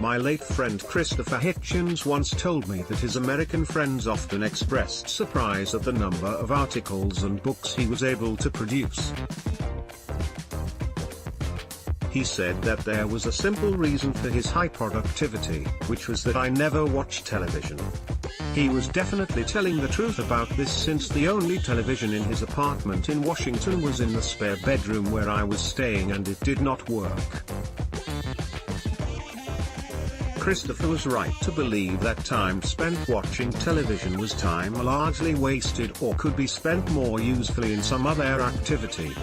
My late friend Christopher Hitchens once told me that his American friends often expressed surprise at the number of articles and books he was able to produce. He said that there was a simple reason for his high productivity, which was that I never watched television. He was definitely telling the truth about this, since the only television in his apartment in Washington was in the spare bedroom where I was staying, and it did not work. Christopher was right to believe that time spent watching television was time largely wasted or could be spent more usefully in some other activity.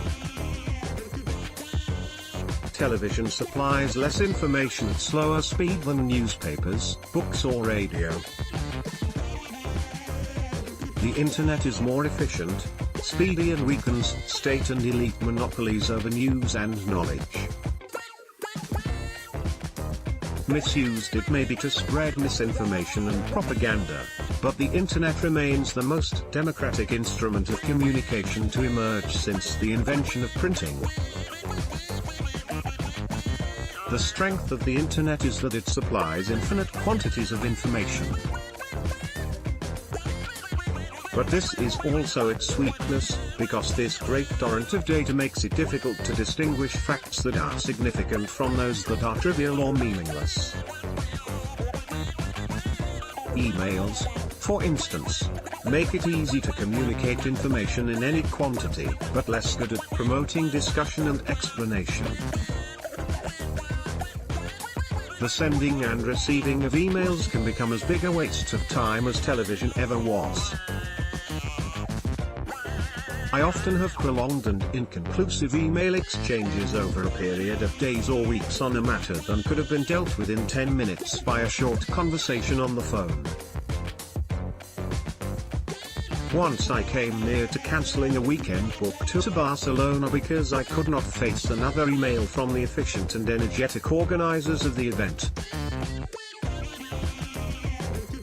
Television supplies less information at slower speed than newspapers, books or radio. The internet is more efficient, speedy, and weakens state and elite monopolies over news and knowledge. Misused, it may be to spread misinformation and propaganda, but the internet remains the most democratic instrument of communication to emerge since the invention of printing. The strength of the internet is that it supplies infinite quantities of information. But this is also its weakness, because this great torrent of data makes it difficult to distinguish facts that are significant from those that are trivial or meaningless. Emails, for instance, make it easy to communicate information in any quantity, but less good at promoting discussion and explanation. The sending and receiving of emails can become as big a waste of time as television ever was. I often have prolonged and inconclusive email exchanges over a period of days or weeks on a matter that could have been dealt with in 10 minutes by a short conversation on the phone. Once I came near to cancelling a weekend book tour to Barcelona because I could not face another email from the efficient and energetic organisers of the event.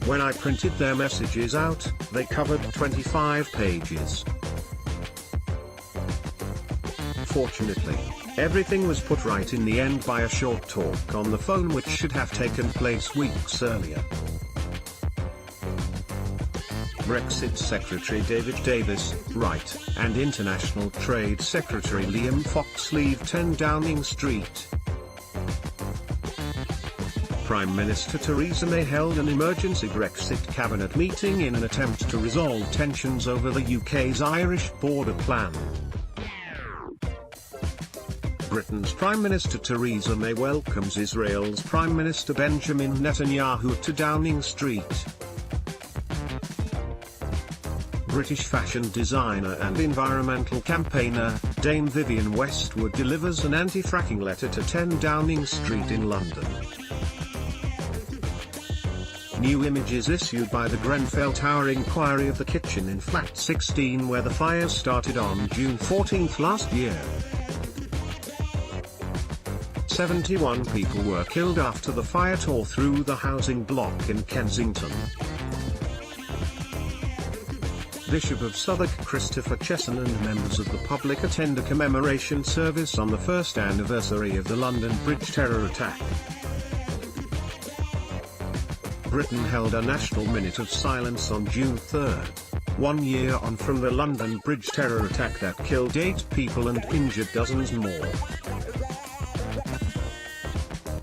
When I printed their messages out, they covered 25 pages. Fortunately, everything was put right in the end by a short talk on the phone, which should have taken place weeks earlier. Brexit Secretary David Davis, right, and International Trade Secretary Liam Fox leave 10 Downing Street. Prime Minister Theresa May held an emergency Brexit cabinet meeting in an attempt to resolve tensions over the UK's Irish border plan. Britain's Prime Minister Theresa May welcomes Israel's Prime Minister Benjamin Netanyahu to Downing Street. British fashion designer and environmental campaigner, Dame Vivienne Westwood delivers an anti-fracking letter to 10 Downing Street in London. New images issued by the Grenfell Tower inquiry of the kitchen in Flat 16 where the fire started on June 14 last year. 71 people were killed after the fire tore through the housing block in Kensington. Bishop of Southwark Christopher Hitchens and members of the public attend a commemoration service on the first anniversary of the London Bridge terror attack. Britain held a national minute of silence on June 3, 1 year on from the London Bridge terror attack that killed 8 people and injured dozens more.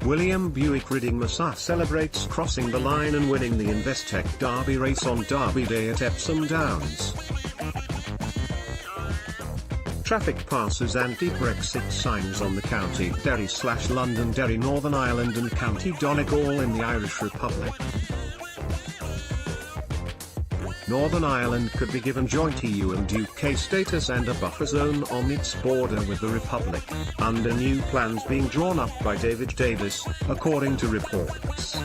William Buick Reading Massa celebrates crossing the line and winning the Investec Derby race on Derby Day at Epsom Downs. Traffic passes anti-Brexit signs on the County Derry/London Derry, Northern Ireland and County Donegal in the Irish Republic. Northern Ireland could be given joint EU and UK status and a buffer zone on its border with the Republic, under new plans being drawn up by David Davis, according to reports.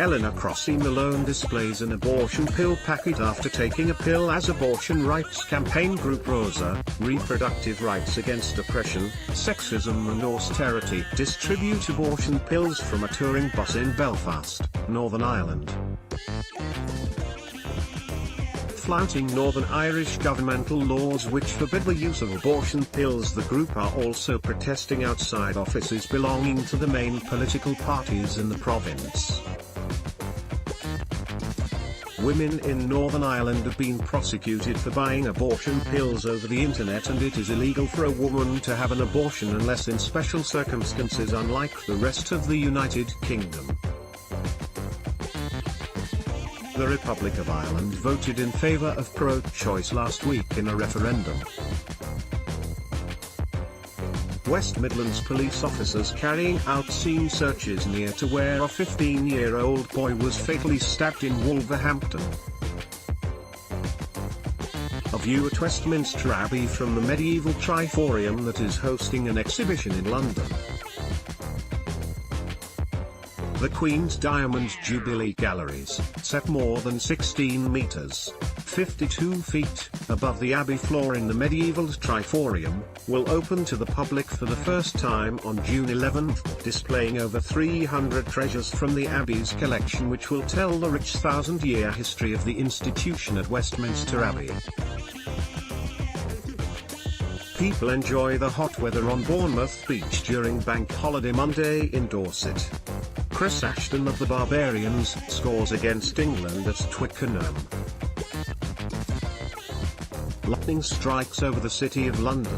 Eleanor Crossy Malone displays an abortion pill packet after taking a pill as abortion rights campaign group Rosa, Reproductive Rights Against Oppression, Sexism and Austerity distribute abortion pills from a touring bus in Belfast, Northern Ireland. flouting Northern Irish governmental laws which forbid the use of abortion pills. The group are also protesting outside offices belonging to the main political parties in the province. Women in Northern Ireland have been prosecuted for buying abortion pills over the internet, and it is illegal for a woman to have an abortion unless in special circumstances, unlike the rest of the United Kingdom. The Republic of Ireland voted in favour of pro-choice last week in a referendum. West Midlands police officers carrying out scene searches near to where a 15-year-old boy was fatally stabbed in Wolverhampton. A view at Westminster Abbey from the medieval Triforium that is hosting an exhibition in London. The Queen's Diamond Jubilee Galleries, set more than 16 metres, 52 feet, above the Abbey floor in the medieval Triforium, will open to the public for the first time on June 11, displaying over 300 treasures from the Abbey's collection which will tell the rich 1,000-year history of the institution at Westminster Abbey. People enjoy the hot weather on Bournemouth Beach during Bank Holiday Monday in Dorset. Chris Ashton of the Barbarians scores against England at Twickenham. Lightning strikes over the city of London.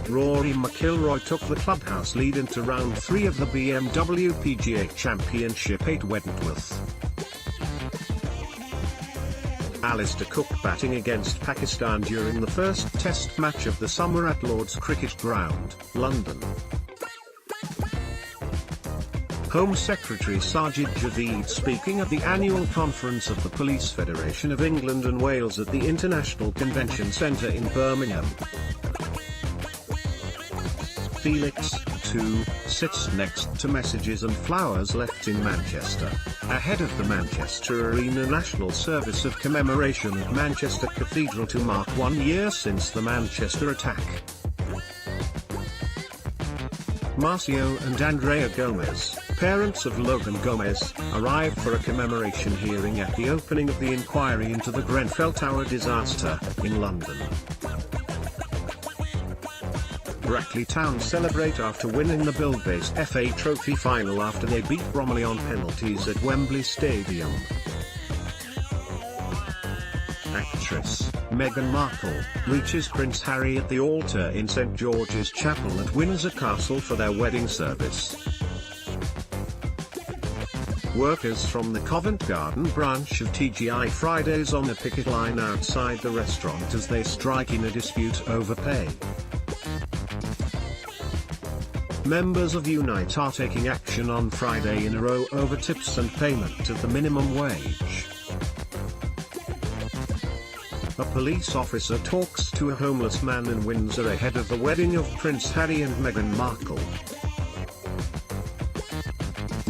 Rory McIlroy took the clubhouse lead into round 3 of the BMW PGA Championship at Wentworth. Alistair Cook batting against Pakistan during the first test match of the summer at Lord's Cricket Ground, London. Home Secretary Sajid Javid speaking at the annual conference of the Police Federation of England and Wales at the International Convention Centre in Birmingham. Felix, too, sits next to messages and flowers left in Manchester, ahead of the Manchester Arena National Service of Commemoration at Manchester Cathedral to mark 1 year since the Manchester attack. Marcio and Andrea Gomez, parents of Logan Gomez, arrived for a commemoration hearing at the opening of the inquiry into the Grenfell Tower disaster, in London. Brackley Town celebrate after winning the Build-based FA Trophy final after they beat Bromley on penalties at Wembley Stadium. Actress Meghan Markle reaches Prince Harry at the altar in St George's Chapel at Windsor Castle for their wedding service. Workers from the Covent Garden branch of TGI Fridays on the picket line outside the restaurant as they strike in a dispute over pay. Members of Unite are taking action on Friday in a row over tips and payment of the minimum wage. A police officer talks to a homeless man in Windsor ahead of the wedding of Prince Harry and Meghan Markle.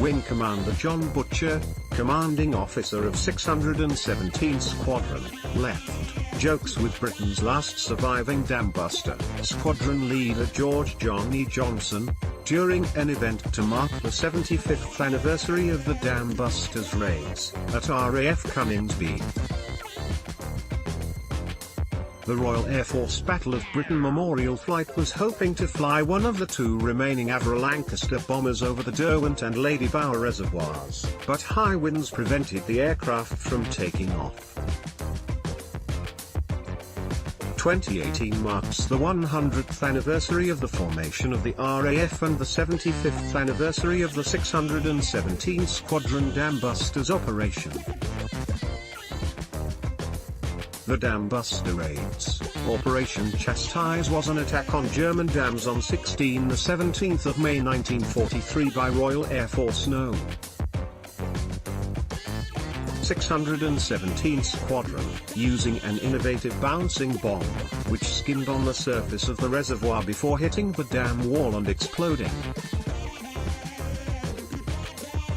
Wing Commander John Butcher, commanding officer of 617th Squadron, left jokes with Britain's last surviving dam buster, squadron leader George Johnny Johnson, during an event to mark the 75th anniversary of the dam busters' raids at RAF Coningsby. The Royal Air Force Battle of Britain Memorial Flight was hoping to fly one of the 2 remaining Avro Lancaster bombers over the Derwent and Lady Bower reservoirs, but high winds prevented the aircraft from taking off. 2018 marks the 100th anniversary of the formation of the RAF and the 75th anniversary of the 617th Squadron Dam Busters operation. The Dam Buster Raids, Operation Chastise, was an attack on German dams on 17th of May 1943 by Royal Air Force No. 617th Squadron, using an innovative bouncing bomb, which skimmed on the surface of the reservoir before hitting the dam wall and exploding.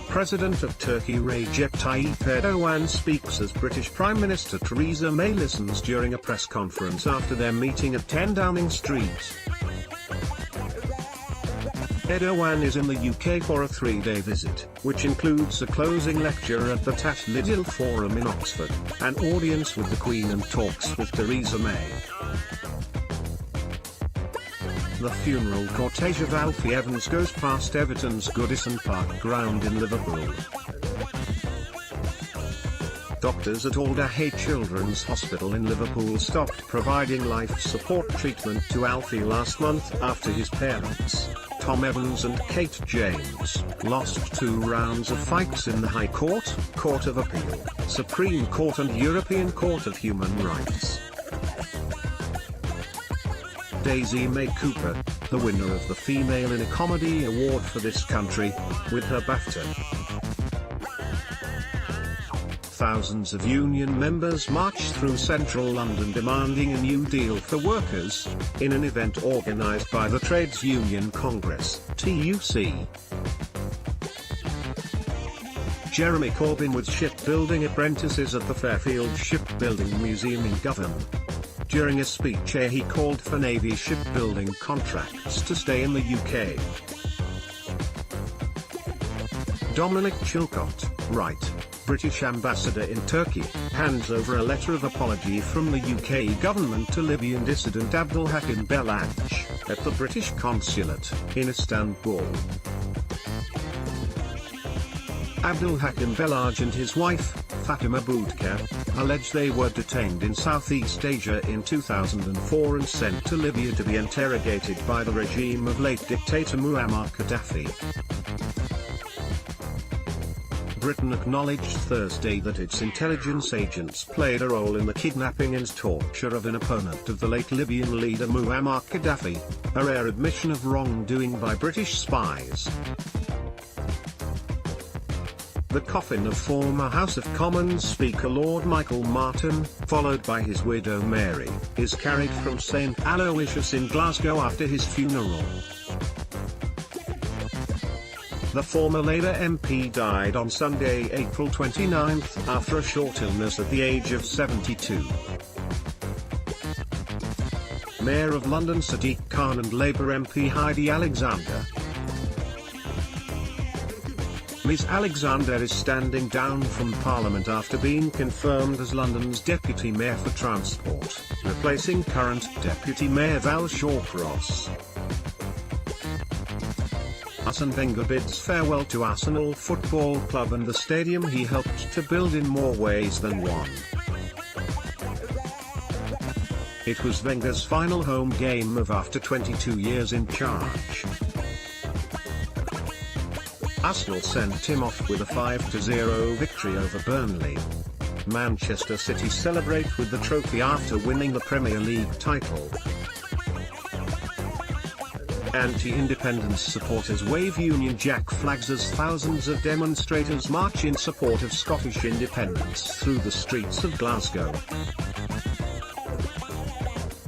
President of Turkey Recep Tayyip Erdogan speaks as British Prime Minister Theresa May listens during a press conference after their meeting at 10 Downing Street. Erdogan is in the UK for a 3-day visit, which includes a closing lecture at the Tat Lidl Forum in Oxford, an audience with the Queen and talks with Theresa May. The funeral cortege of Alfie Evans goes past Everton's Goodison Park ground in Liverpool. Doctors at Alder Hey Children's Hospital in Liverpool stopped providing life support treatment to Alfie last month after his parents, Tom Evans and Kate James, lost 2 rounds of fights in the High Court, Court of Appeal, Supreme Court and European Court of Human Rights. Daisy May Cooper, the winner of the Female in a Comedy Award for this country, with her BAFTA. Thousands of union members marched through central London demanding a new deal for workers, in an event organised by the Trades Union Congress, TUC. Jeremy Corbyn with shipbuilding apprentices at the Fairfield Shipbuilding Museum in Govan. During a speech he called for Navy shipbuilding contracts to stay in the UK. Dominic Chilcott, right, British ambassador in Turkey, hands over a letter of apology from the UK government to Libyan dissident Abdulhakim Belaj, at the British consulate, in Istanbul. Abdulhakim Belaj and his wife, Fatima Boudka, allege they were detained in Southeast Asia in 2004 and sent to Libya to be interrogated by the regime of late dictator Muammar Gaddafi. Britain acknowledged Thursday that its intelligence agents played a role in the kidnapping and torture of an opponent of the late Libyan leader Muammar Gaddafi, a rare admission of wrongdoing by British spies. The coffin of former House of Commons Speaker Lord Michael Martin, followed by his widow Mary, is carried from St Aloysius in Glasgow after his funeral. The former Labour MP died on Sunday, April 29, after a short illness at the age of 72. Mayor of London Sadiq Khan and Labour MP Heidi Alexander. Ms Alexander is standing down from Parliament after being confirmed as London's Deputy Mayor for Transport, replacing current Deputy Mayor Val Shawcross. Arsene Wenger bids farewell to Arsenal Football Club and the stadium he helped to build in more ways than one. It was Wenger's final home game of after 22 years in charge. Arsenal sent him off with a 5-0 victory over Burnley. Manchester City celebrate with the trophy after winning the Premier League title. Anti-independence supporters wave Union Jack flags as thousands of demonstrators march in support of Scottish independence through the streets of Glasgow.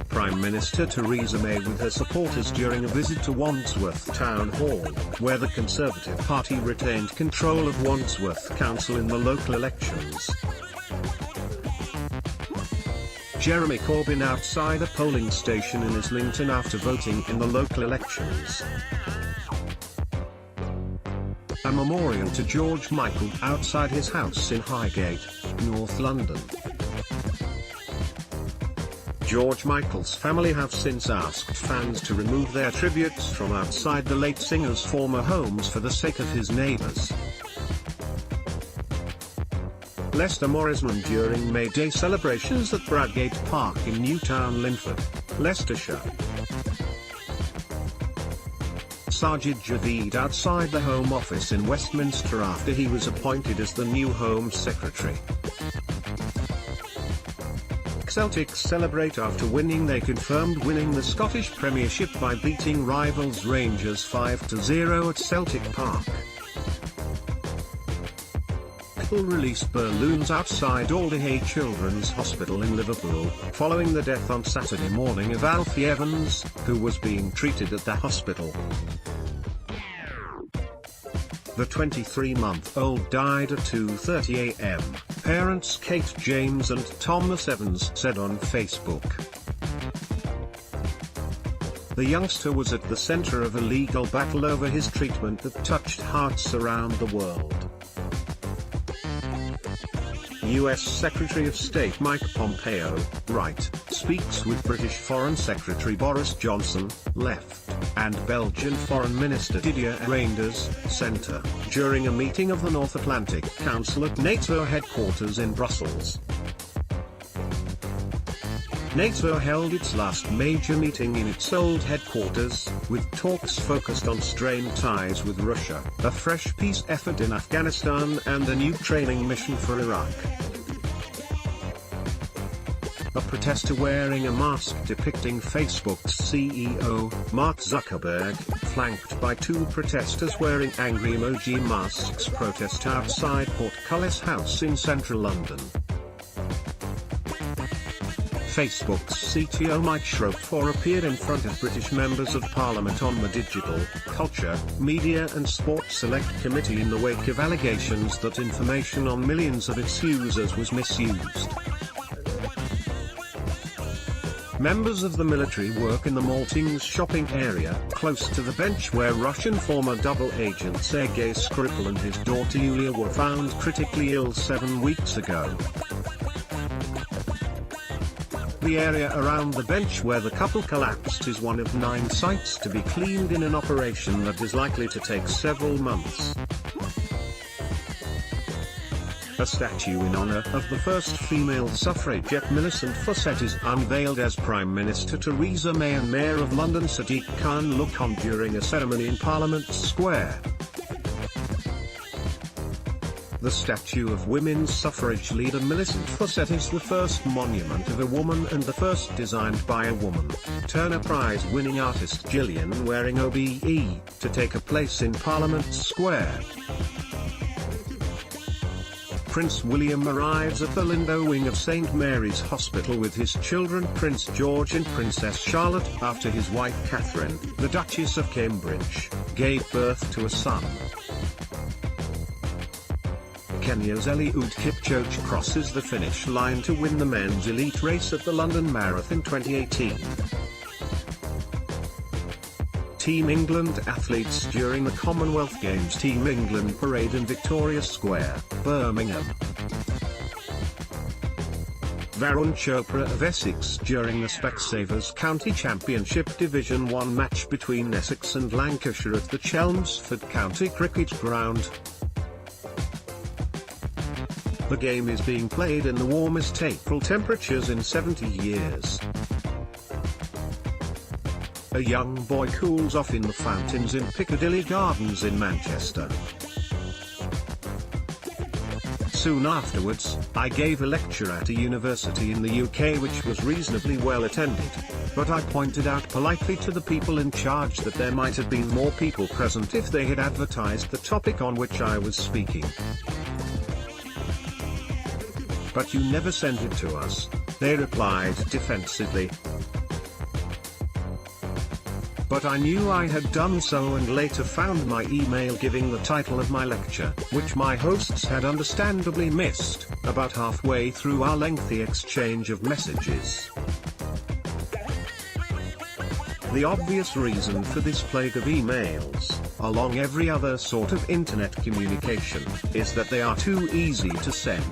Prime Minister Theresa May with her supporters during a visit to Wandsworth Town Hall, where the Conservative Party retained control of Wandsworth Council in the local elections. Jeremy Corbyn outside a polling station in Islington after voting in the local elections. A memorial to George Michael outside his house in Highgate, North London. George Michael's family have since asked fans to remove their tributes from outside the late singer's former homes for the sake of his neighbours. Leicester Morrisman during May Day celebrations at Bradgate Park in Newtown, Linford, Leicestershire. Sajid Javid outside the Home Office in Westminster after he was appointed as the new Home Secretary. Celtic celebrate after winning. They confirmed winning the Scottish Premiership by beating rivals Rangers 5-0 at Celtic Park. People release balloons outside Alder Hey Children's Hospital in Liverpool, following the death on Saturday morning of Alfie Evans, who was being treated at the hospital. The 23-month-old died at 2:30 a.m., parents Kate James and Thomas Evans said on Facebook. The youngster was at the center of a legal battle over his treatment that touched hearts around the world. U.S. Secretary of State Mike Pompeo, right, speaks with British Foreign Secretary Boris Johnson, left, and Belgian Foreign Minister Didier Reynders, centre, during a meeting of the North Atlantic Council at NATO headquarters in Brussels. NATO held its last major meeting in its old headquarters, with talks focused on strained ties with Russia, a fresh peace effort in Afghanistan and a new training mission for Iraq. A protester wearing a mask depicting Facebook's CEO, Mark Zuckerberg, flanked by two protesters wearing angry emoji masks protest outside Portcullis House in central London. Facebook's CTO Mike Schroepfer appeared in front of British members of Parliament on the Digital, Culture, Media and Sport Select Committee in the wake of allegations that information on millions of its users was misused. Members of the military work in the Maltings shopping area, close to the bench where Russian former double agent Sergei Skripal and his daughter Yulia were found critically ill 7 weeks ago. The area around the bench where the couple collapsed is one of 9 sites to be cleaned in an operation that is likely to take several months. A statue in honor of the first female suffragette Millicent Fawcett is unveiled as Prime Minister Theresa May and Mayor of London Sadiq Khan look on during a ceremony in Parliament Square. The statue of women's suffrage leader Millicent Fawcett is the first monument of a woman and the first designed by a woman, Turner Prize-winning artist Gillian Waring OBE, to take a place in Parliament Square. Prince William arrives at the Lindo wing of St Mary's Hospital with his children Prince George and Princess Charlotte after his wife Catherine, the Duchess of Cambridge, gave birth to a son. Kenya's Eliud Kipchoge crosses the finish line to win the men's elite race at the London Marathon 2018. Team England athletes during the Commonwealth Games Team England parade in Victoria Square, Birmingham. Varun Chopra of Essex during the Specsavers County Championship Division 1 match between Essex and Lancashire at the Chelmsford County Cricket Ground. The game is being played in the warmest April temperatures in 70 years. A young boy cools off in the fountains in Piccadilly Gardens in Manchester. Soon afterwards, I gave a lecture at a university in the UK which was reasonably well attended, but I pointed out politely to the people in charge that there might have been more people present if they had advertised the topic on which I was speaking. "But you never sent it to us," they replied defensively. But I knew I had done so and later found my email giving the title of my lecture, which my hosts had understandably missed, about halfway through our lengthy exchange of messages. The obvious reason for this plague of emails, along every other sort of internet communication, is that they are too easy to send.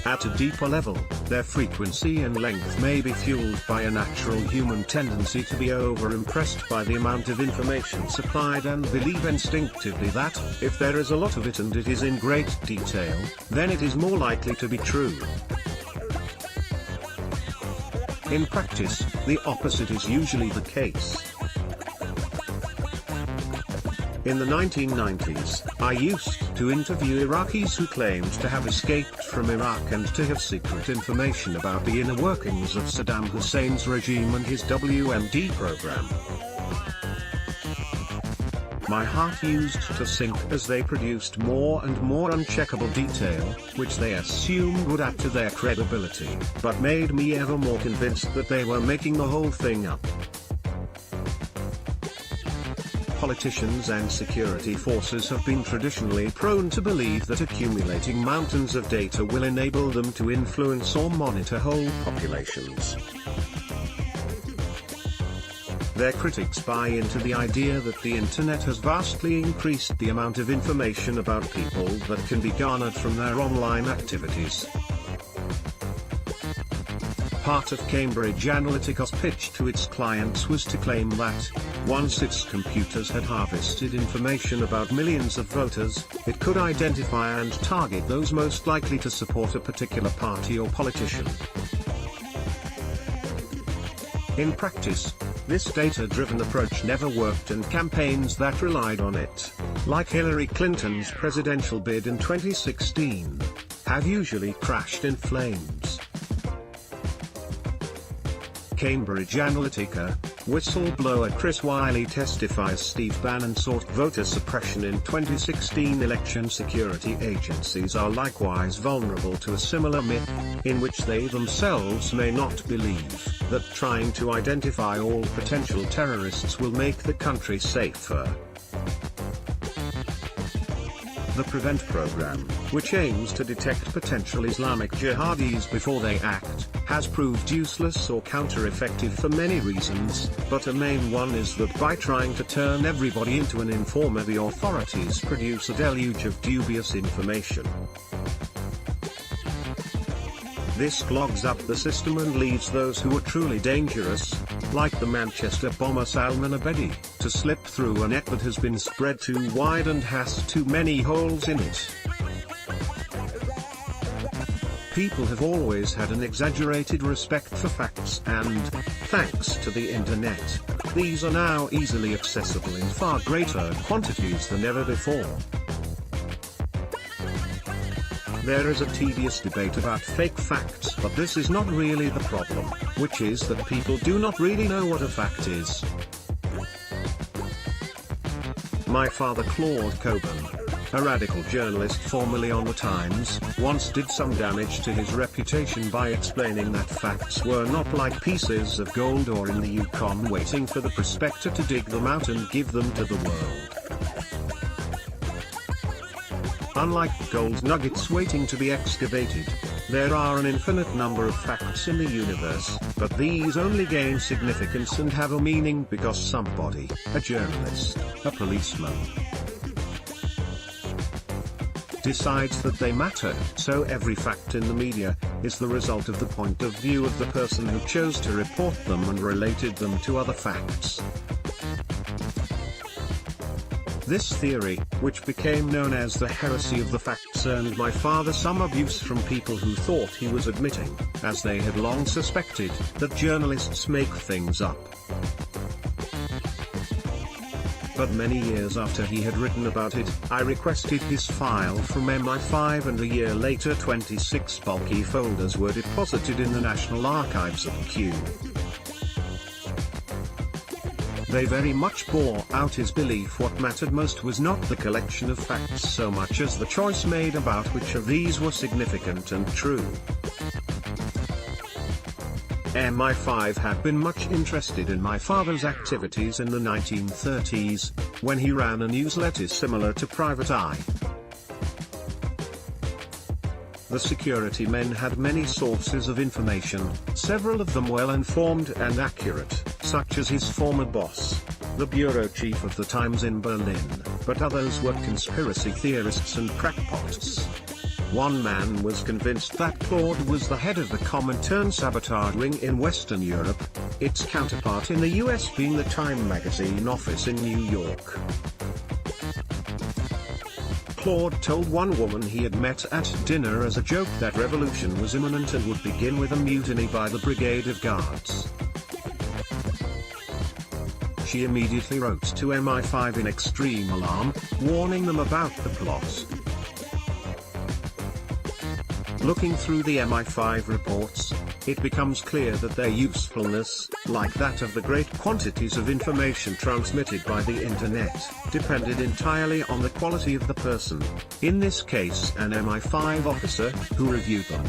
At a deeper level, their frequency and length may be fueled by a natural human tendency to be over-impressed by the amount of information supplied and believe instinctively that, if there is a lot of it and it is in great detail, then it is more likely to be true. In practice, the opposite is usually the case. In the 1990s, I used to interview Iraqis who claimed to have escaped from Iraq and to have secret information about the inner workings of Saddam Hussein's regime and his WMD program. My heart used to sink as they produced more and more uncheckable detail, which they assumed would add to their credibility, but made me ever more convinced that they were making the whole thing up. Politicians and security forces have been traditionally prone to believe that accumulating mountains of data will enable them to influence or monitor whole populations. Their critics buy into the idea that the internet has vastly increased the amount of information about people that can be garnered from their online activities. Part of Cambridge Analytica's pitch to its clients was to claim that, once its computers had harvested information about millions of voters, it could identify and target those most likely to support a particular party or politician. In practice, this data-driven approach never worked, and campaigns that relied on it, like Hillary Clinton's presidential bid in 2016, have usually crashed in flames. Cambridge Analytica whistleblower Chris Wiley testifies Steve Bannon sought voter suppression in 2016 election. Security agencies are likewise vulnerable to a similar myth, in which they themselves may not believe that trying to identify all potential terrorists will make the country safer. The PREVENT program, which aims to detect potential Islamic jihadis before they act, has proved useless or counter-effective for many reasons, but a main one is that by trying to turn everybody into an informer, the authorities produce a deluge of dubious information. This clogs up the system and leaves those who are truly dangerous, like the Manchester bomber Salman Abedi, to slip through a net that has been spread too wide and has too many holes in it. People have always had an exaggerated respect for facts, and, thanks to the internet, these are now easily accessible in far greater quantities than ever before. There is a tedious debate about fake facts, but this is not really the problem, which is that people do not really know what a fact is. My father, Claude Coburn, a radical journalist formerly on The Times, once did some damage to his reputation by explaining that facts were not like pieces of gold or in the Yukon waiting for the prospector to dig them out and give them to the world. Unlike gold nuggets waiting to be excavated, there are an infinite number of facts in the universe, but these only gain significance and have a meaning because somebody, a journalist, a policeman, decides that they matter. So every fact in the media is the result of the point of view of the person who chose to report them and related them to other facts. This theory, which became known as the heresy of the facts, earned my father some abuse from people who thought he was admitting, as they had long suspected, that journalists make things up. But many years after he had written about it, I requested his file from MI5, and a year later 26 bulky folders were deposited in the National Archives at Kew. They very much bore out his belief what mattered most was not the collection of facts so much as the choice made about which of these were significant and true. MI5 had been much interested in my father's activities in the 1930s, when he ran a newsletter similar to Private Eye. The security men had many sources of information, several of them well informed and accurate, such as his former boss, the bureau chief of the Times in Berlin, but others were conspiracy theorists and crackpots. One man was convinced that Claude was the head of the Comintern sabotage ring in Western Europe, its counterpart in the US being the Time magazine office in New York. Claude told one woman he had met at dinner as a joke that revolution was imminent and would begin with a mutiny by the Brigade of Guards. She immediately wrote to MI5 in extreme alarm, warning them about the plot. Looking through the MI5 reports, it becomes clear that their usefulness, like that of the great quantities of information transmitted by the internet, depended entirely on the quality of the person, in this case an MI5 officer, who reviewed them.